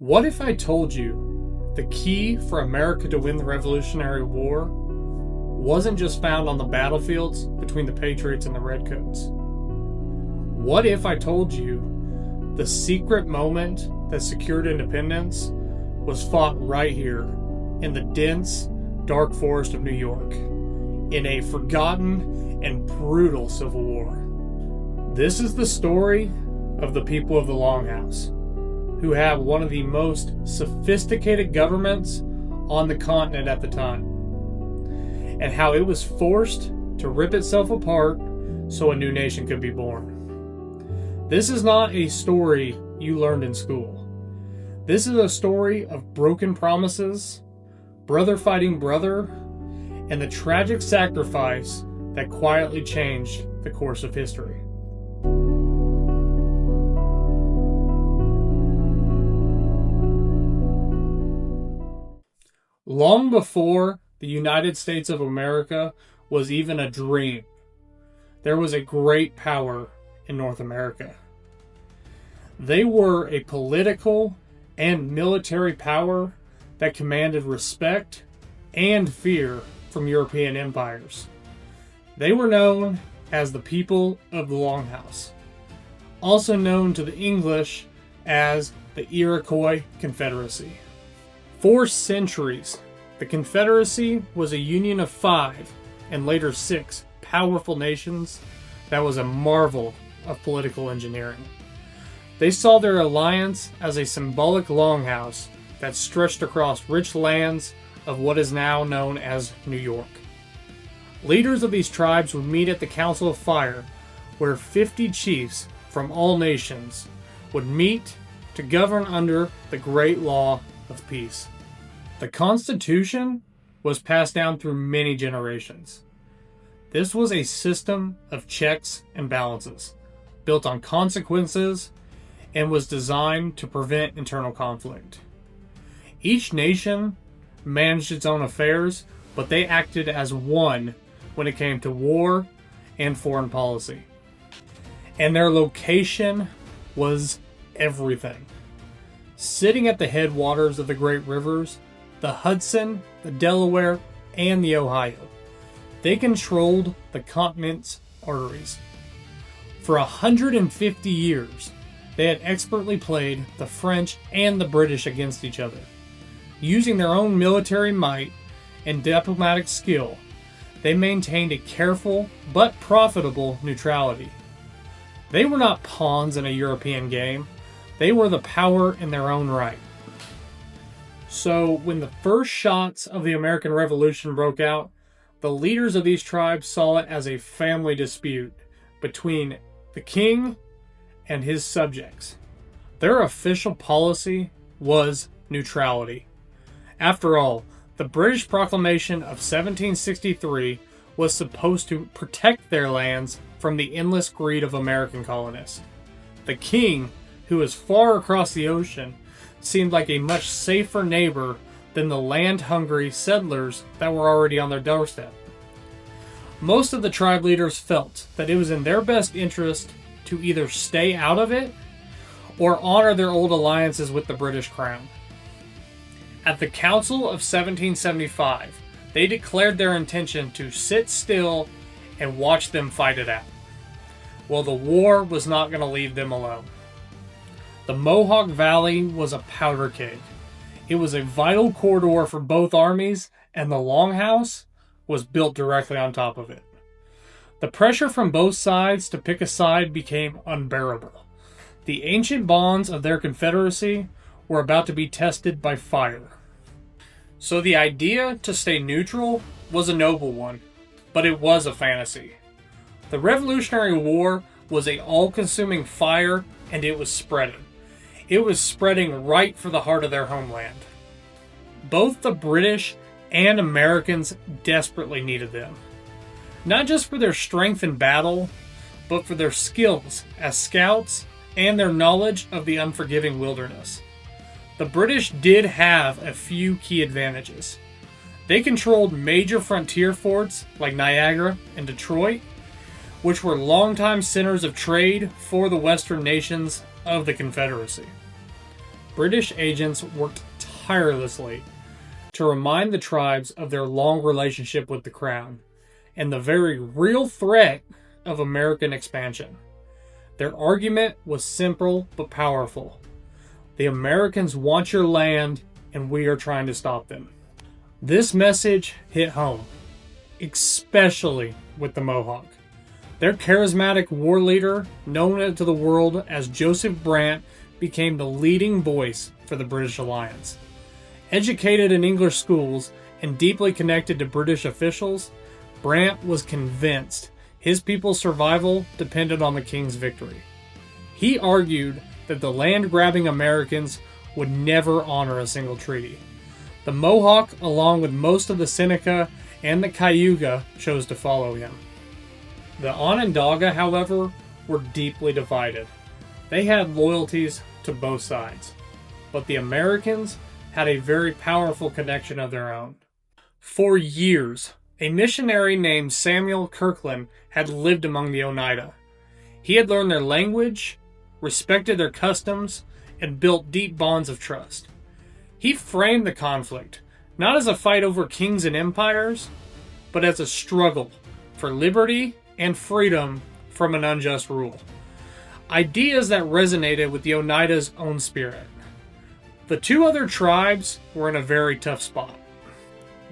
What if I told you the key for America to win the Revolutionary War wasn't just found on the battlefields between the Patriots and the redcoats? What if I told you the secret moment that secured independence was fought right here in the dense, dark forest of New York, in a forgotten and brutal Civil War? This is the story of the people of the Longhouse, who have one of the most sophisticated governments on the continent at the time, and how it was forced to rip itself apart so a new nation could be born. This is not a story you learned in school. This is a story of broken promises, brother fighting brother, and the tragic sacrifice that quietly changed the course of history. Long before the United States of America was even a dream, there was a great power in North America. They were a political and military power that commanded respect and fear from European empires. They were known as the people of the Longhouse, also known to the English as the Iroquois Confederacy. For centuries, the Confederacy was a union of 5 and later 6 powerful nations that was a marvel of political engineering. They saw their alliance as a symbolic longhouse that stretched across rich lands of what is now known as New York. Leaders of these tribes would meet at the Council of Fire, where 50 chiefs from all nations would meet to govern under the great law of peace. The Constitution was passed down through many generations. This was a system of checks and balances, built on consequences, and was designed to prevent internal conflict. Each nation managed its own affairs, but they acted as one when it came to war and foreign policy. And their location was everything. Sitting at the headwaters of the great rivers, the Hudson, the Delaware, and the Ohio, they controlled the continent's arteries. For 150 years, they had expertly played the French and the British against each other. Using their own military might and diplomatic skill, they maintained a careful but profitable neutrality. They were not pawns in a European game. They were the power in their own right. So when the first shots of the American Revolution broke out, the leaders of these tribes saw it as a family dispute between the king and his subjects. Their official policy was neutrality. After all, the British Proclamation of 1763 was supposed to protect their lands from the endless greed of American colonists. The king, who was far across the ocean, seemed like a much safer neighbor than the land-hungry settlers that were already on their doorstep. Most of the tribe leaders felt that it was in their best interest to either stay out of it or honor their old alliances with the British Crown. At the Council of 1775, they declared their intention to sit still and watch them fight it out. Well, the war was not going to leave them alone. The Mohawk Valley was a powder keg. It was a vital corridor for both armies, and the Longhouse was built directly on top of it. The pressure from both sides to pick a side became unbearable. The ancient bonds of their confederacy were about to be tested by fire. So the idea to stay neutral was a noble one, but it was a fantasy. The Revolutionary War was an all-consuming fire, and it was spreading. It was spreading right for the heart of their homeland. Both the British and Americans desperately needed them. Not just for their strength in battle, but for their skills as scouts and their knowledge of the unforgiving wilderness. The British did have a few key advantages. They controlled major frontier forts like Niagara and Detroit, which were longtime centers of trade for the western nations of the Confederacy. British agents worked tirelessly to remind the tribes of their long relationship with the crown and the very real threat of American expansion. Their argument was simple but powerful. The Americans want your land, and we are trying to stop them. This message hit home, especially with the Mohawk. Their charismatic war leader, known to the world as Joseph Brant, became the leading voice for the British alliance. Educated in English schools and deeply connected to British officials, Brant was convinced his people's survival depended on the king's victory. He argued that the land-grabbing Americans would never honor a single treaty. The Mohawk, along with most of the Seneca and the Cayuga, chose to follow him. The Onondaga, however, were deeply divided. They had loyalties to both sides, but the Americans had a very powerful connection of their own. For years, a missionary named Samuel Kirkland had lived among the Oneida. He had learned their language, respected their customs, and built deep bonds of trust. He framed the conflict not as a fight over kings and empires, but as a struggle for liberty and freedom from an unjust rule. Ideas that resonated with the Oneida's own spirit. The two other tribes were in a very tough spot.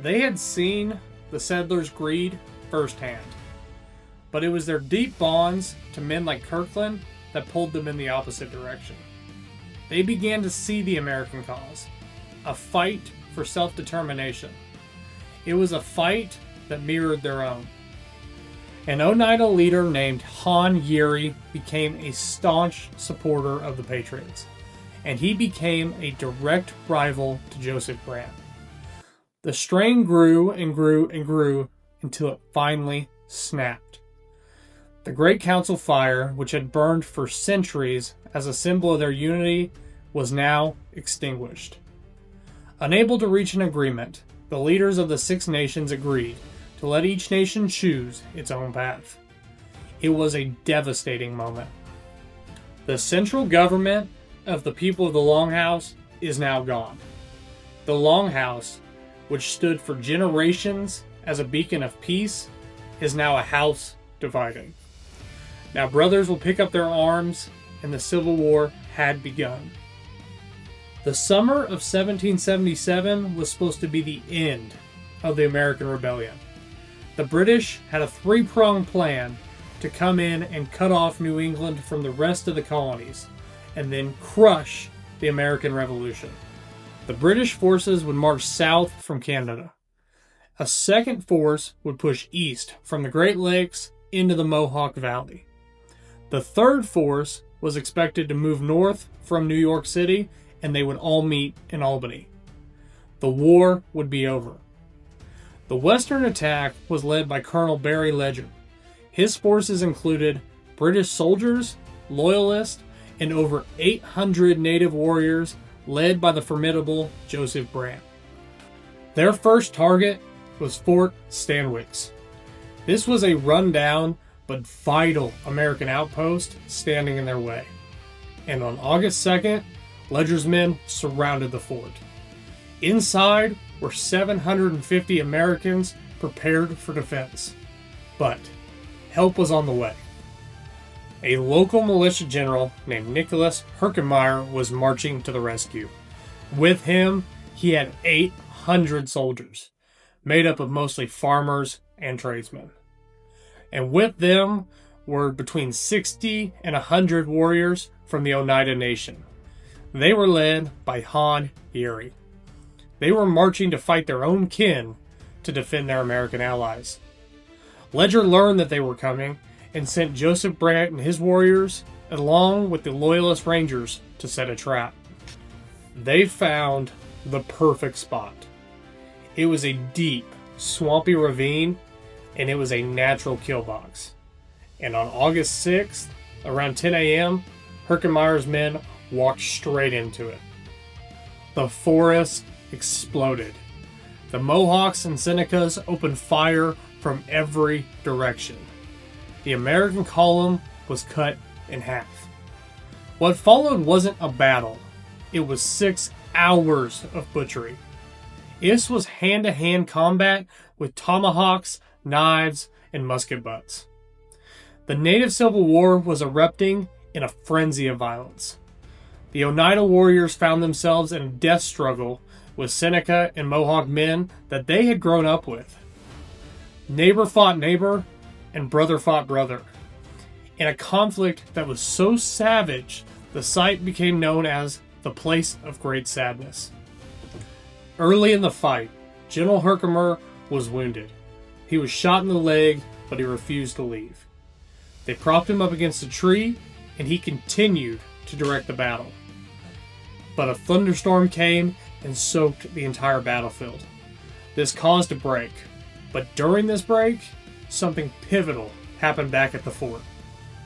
They had seen the settlers' greed firsthand, but it was their deep bonds to men like Kirkland that pulled them in the opposite direction. They began to see the American cause, a fight for self-determination. It was a fight that mirrored their own. An Oneida leader named Han Yeri became a staunch supporter of the Patriots, and he became a direct rival to Joseph Brant. The strain grew and grew and grew until it finally snapped. The Great Council Fire, which had burned for centuries as a symbol of their unity, was now extinguished. Unable to reach an agreement, the leaders of the Six Nations agreed to let each nation choose its own path. It was a devastating moment. The central government of the people of the Longhouse is now gone. The Longhouse, which stood for generations as a beacon of peace, is now a house divided. Now brothers will pick up their arms, and the Civil War had begun. The summer of 1777 was supposed to be the end of the American Rebellion. The British had a three-pronged plan to come in and cut off New England from the rest of the colonies, and then crush the American Revolution. The British forces would march south from Canada. A second force would push east from the Great Lakes into the Mohawk Valley. The third force was expected to move north from New York City, and they would all meet in Albany. The war would be over. The western attack was led by Colonel Barry Ledger. His forces included British soldiers, loyalists, and over 800 native warriors led by the formidable Joseph Brant. Their first target was Fort Stanwix. This was a rundown but vital American outpost standing in their way. And on August 2nd, Ledger's men surrounded the fort. Inside were 750 Americans prepared for defense. But help was on the way. A local militia general named Nicholas Herkimer was marching to the rescue. With him, he had 800 soldiers, made up of mostly farmers and tradesmen. And with them were between 60 and 100 warriors from the Oneida Nation. They were led by Han Yeri. They were marching to fight their own kin to defend their American allies. Ledger learned that they were coming and sent Joseph Brant and his warriors, along with the Loyalist Rangers, to set a trap. They found the perfect spot. It was a deep, swampy ravine, and it was a natural kill box. And on August 6th, around 10 a.m., Herkimer's men walked straight into it. The forest exploded. The Mohawks and Senecas opened fire from every direction. The American column was cut in half. What followed wasn't a battle, it was 6 hours of butchery. This was hand-to-hand combat with tomahawks, knives, and musket butts. The Native Civil War was erupting in a frenzy of violence. The Oneida warriors found themselves in a death struggle with Seneca and Mohawk men that they had grown up with. Neighbor fought neighbor, and brother fought brother, in a conflict that was so savage, the site became known as the Place of Great Sadness. Early in the fight, General Herkimer was wounded. He was shot in the leg, but he refused to leave. They propped him up against a tree, and he continued to direct the battle. But a thunderstorm came and soaked the entire battlefield. This caused a break, but during this break, something pivotal happened back at the fort.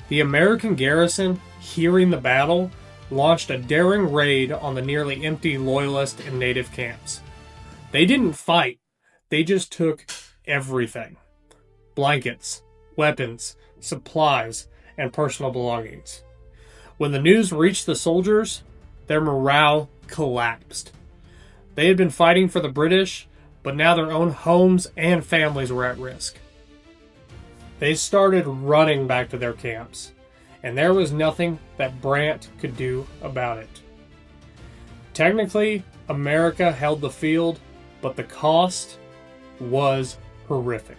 The American garrison, hearing the battle, launched a daring raid on the nearly empty Loyalist and Native camps. They didn't fight, they just took everything. Blankets, weapons, supplies, and personal belongings. When the news reached the soldiers, their morale collapsed. They had been fighting for the British, but now their own homes and families were at risk. They started running back to their camps, and there was nothing that Brant could do about it. Technically, America held the field, but the cost was horrific.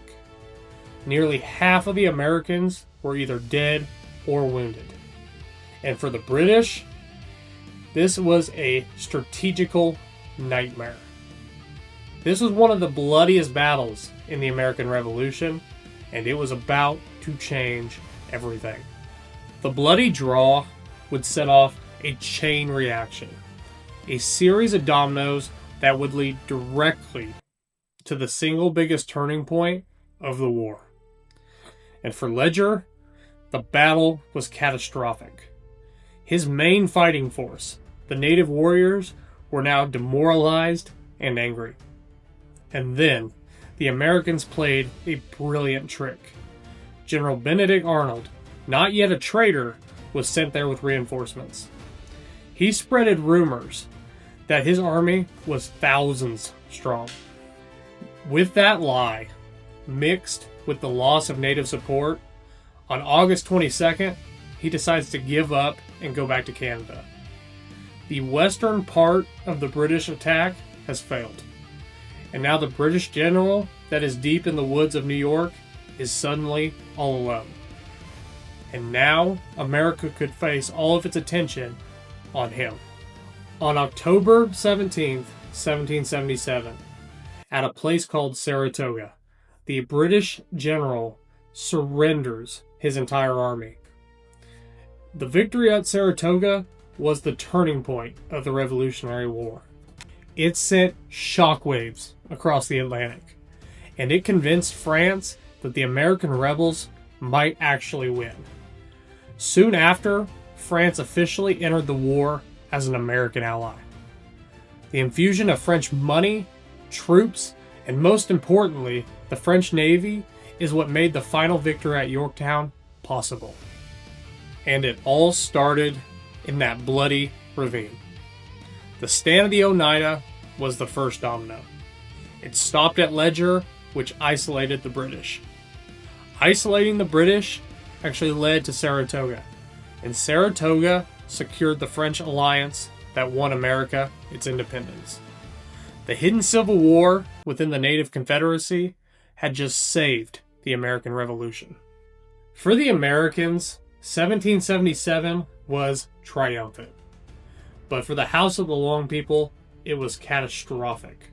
Nearly half of the Americans were either dead or wounded. And for the British, this was a strategical nightmare. This was one of the bloodiest battles in the American Revolution, and it was about to change everything. The bloody draw would set off a chain reaction, a series of dominoes that would lead directly to the single biggest turning point of the war. And for Ledger, the battle was catastrophic. His main fighting force, the native warriors, were now demoralized and angry. And then, the Americans played a brilliant trick. General Benedict Arnold, not yet a traitor, was sent there with reinforcements. He spreaded rumors that his army was thousands strong. With that lie, mixed with the loss of native support, on August 22nd, he decides to give up and go back to Canada. The western part of the British attack has failed. And now the British general that is deep in the woods of New York is suddenly all alone. And now America could face all of its attention on him. On October 17th, 1777, at a place called Saratoga, the British general surrenders his entire army. The victory at Saratoga was the turning point of the Revolutionary War. It sent shockwaves across the Atlantic, and it convinced France that the American rebels might actually win. Soon after, France officially entered the war as an American ally. The infusion of French money, troops, and most importantly, the French Navy is what made the final victory at Yorktown possible. And it all started in that bloody ravine. The stand of the Oneida was the first domino. It stopped at Ledger, which isolated the British. Isolating the British actually led to Saratoga, and Saratoga secured the French alliance that won America its independence. The hidden civil war within the Native Confederacy had just saved the American Revolution. For the Americans, 1777 was triumphant. But for the House of the Long People, it was catastrophic.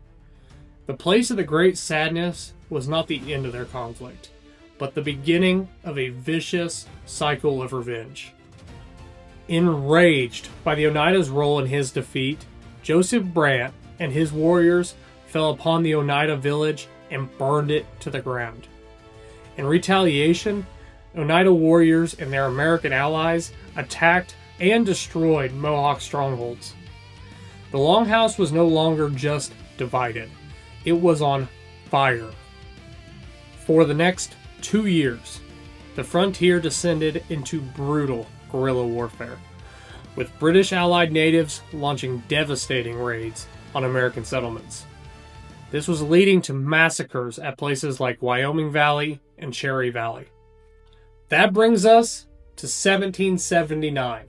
The Place of the Great Sadness was not the end of their conflict, but the beginning of a vicious cycle of revenge. Enraged by the Oneida's role in his defeat, Joseph Brant and his warriors fell upon the Oneida village and burned it to the ground. In retaliation, Oneida warriors and their American allies attacked and destroyed Mohawk strongholds. The Longhouse was no longer just divided. It was on fire. For the next 2 years, the frontier descended into brutal guerrilla warfare. with British allied natives launching devastating raids on American settlements. This was leading to massacres at places like Wyoming Valley and Cherry Valley. That brings us to 1779,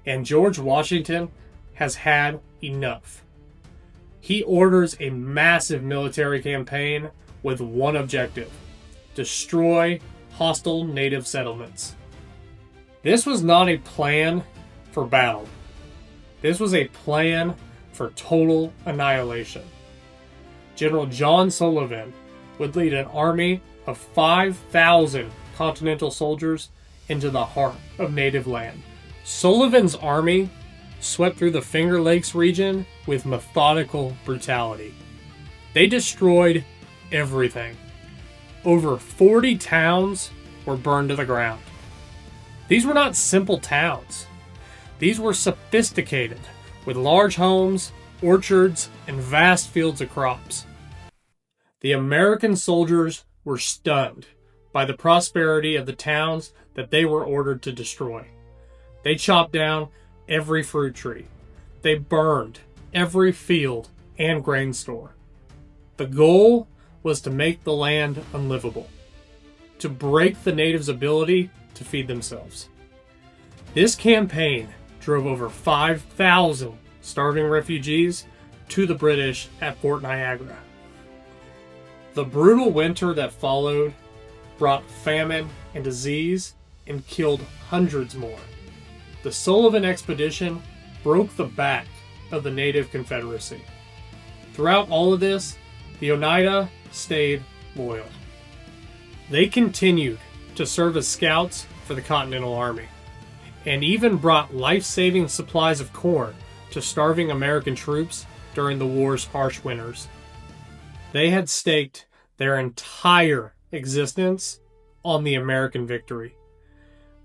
and George Washington has had enough. He orders a massive military campaign with one objective: destroy hostile native settlements. This was not a plan for battle. This was a plan for total annihilation. General John Sullivan would lead an army of 5,000 Continental soldiers into the heart of native land. Sullivan's army swept through the Finger Lakes region with methodical brutality. They destroyed everything. Over 40 towns were burned to the ground. These were not simple towns. These were sophisticated, with large homes, orchards, and vast fields of crops. The American soldiers were stunned by the prosperity of the towns that they were ordered to destroy. They chopped down every fruit tree. They burned every field and grain store. The goal was to make the land unlivable, to break the natives' ability to feed themselves. This campaign drove over 5,000 starving refugees to the British at Fort Niagara. The brutal winter that followed brought famine and disease and killed hundreds more. The Sullivan expedition broke the back of the native Confederacy. Throughout all of this, the Oneida stayed loyal. They continued to serve as scouts for the Continental Army, and even brought life-saving supplies of corn to starving American troops during the war's harsh winters. They had staked their entire existence on the American victory,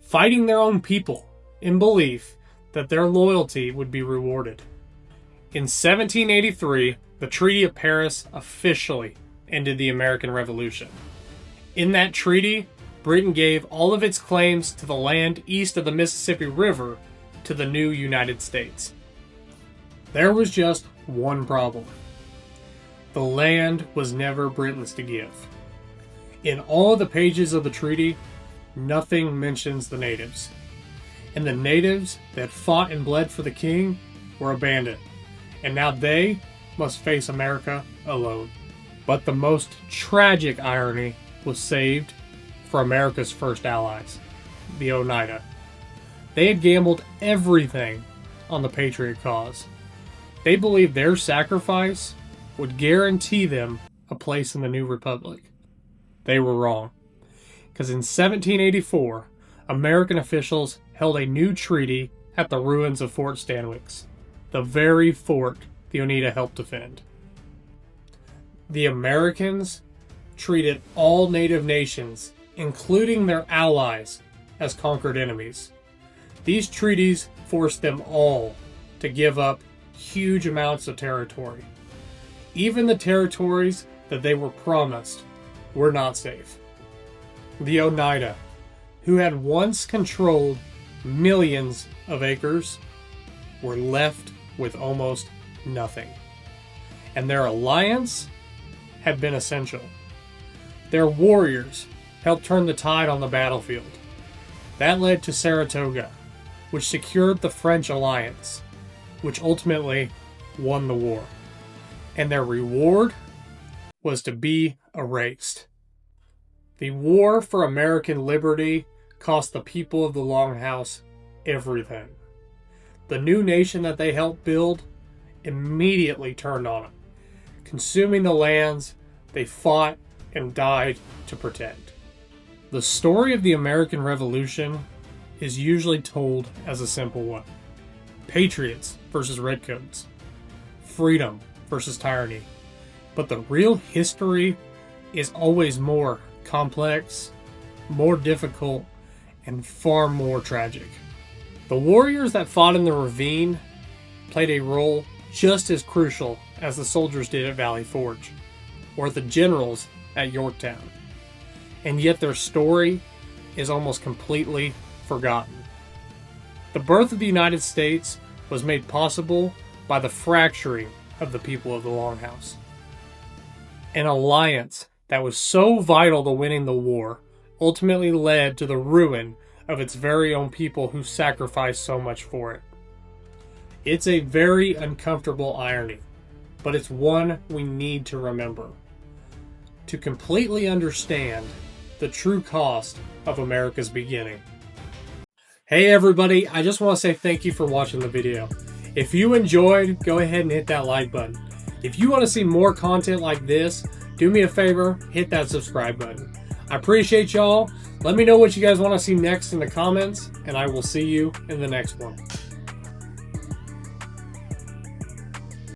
fighting their own people in belief that their loyalty would be rewarded. In 1783, the Treaty of Paris officially ended the American Revolution. In that treaty, Britain gave all of its claims to the land east of the Mississippi River to the new United States. There was just one problem. The land was never Britain's to give. In all the pages of the treaty, nothing mentions the natives. And the natives that fought and bled for the king were abandoned, and now they must face America alone. But the most tragic irony was saved for America's first allies, the Oneida. They had gambled everything on the Patriot cause. They believed their sacrifice would guarantee them a place in the new republic. They were wrong, because in 1784, American officials held a new treaty at the ruins of Fort Stanwix, the very fort the Oneida helped defend. The Americans treated all native nations, including their allies, as conquered enemies. These treaties forced them all to give up huge amounts of territory. Even the territories that they were promised were not safe. The Oneida, who had once controlled millions of acres, were left with almost nothing. And their alliance had been essential. Their warriors helped turn the tide on the battlefield. That led to Saratoga, which secured the French alliance, which ultimately won the war. And their reward was to be erased. The war for American liberty cost the people of the Longhouse everything. The new nation that they helped build immediately turned on them, consuming the lands they fought and died to protect. The story of the American Revolution is usually told as a simple one: Patriots versus redcoats, freedom versus tyranny. But the real history is always more complex, more difficult, and far more tragic. The warriors that fought in the ravine played a role just as crucial as the soldiers did at Valley Forge, or the generals at Yorktown. And yet their story is almost completely forgotten. The birth of the United States was made possible by the fracturing of the people of the Longhouse. An alliance that was so vital to winning the war ultimately led to the ruin of its very own people who sacrificed so much for it. It's a very uncomfortable irony, but it's one we need to remember to completely understand the true cost of America's beginning. Hey everybody, I just want to say thank you for watching the video. If you enjoyed, go ahead and hit that like button. If you want to see more content like this, do me a favor, hit that subscribe button. I appreciate y'all. Let me know what you guys want to see next in the comments, and I will see you in the next one.